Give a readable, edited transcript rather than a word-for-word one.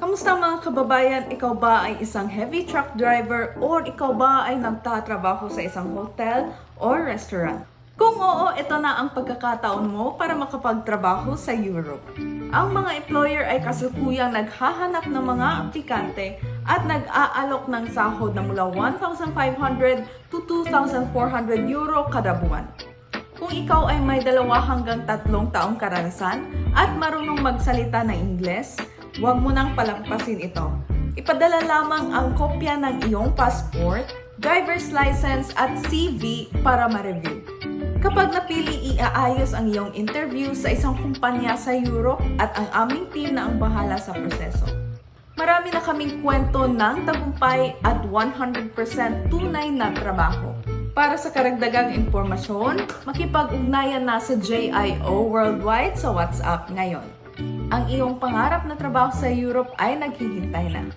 Kamusta mga kababayan? Ikaw ba ay isang heavy truck driver or ikaw ba ay nagtatrabaho sa isang hotel or restaurant? Kung oo, ito na ang pagkakataon mo para makapagtrabaho sa Europe. Ang mga employer ay kasalukuyang naghahanap ng mga aplikante at nag-aalok ng sahod na mula 1,500 to 2,400 euro kada buwan. Kung ikaw ay may 2 hanggang 3 taong karanasan at marunong magsalita ng Ingles, huwag mo nang palampasin ito. Ipadala lamang ang kopya ng iyong passport, driver's license at CV para ma-review. Kapag napili, iaayos ang iyong interview sa isang kumpanya sa Europe at ang aming team na ang bahala sa proseso. Marami na kaming kwento ng tagumpay at 100% tunay na trabaho. Para sa karagdagang impormasyon, makipag-ugnayan na sa JIO Worldwide sa WhatsApp ngayon. Ang iyong pangarap na trabaho sa Europe ay naghihintay na.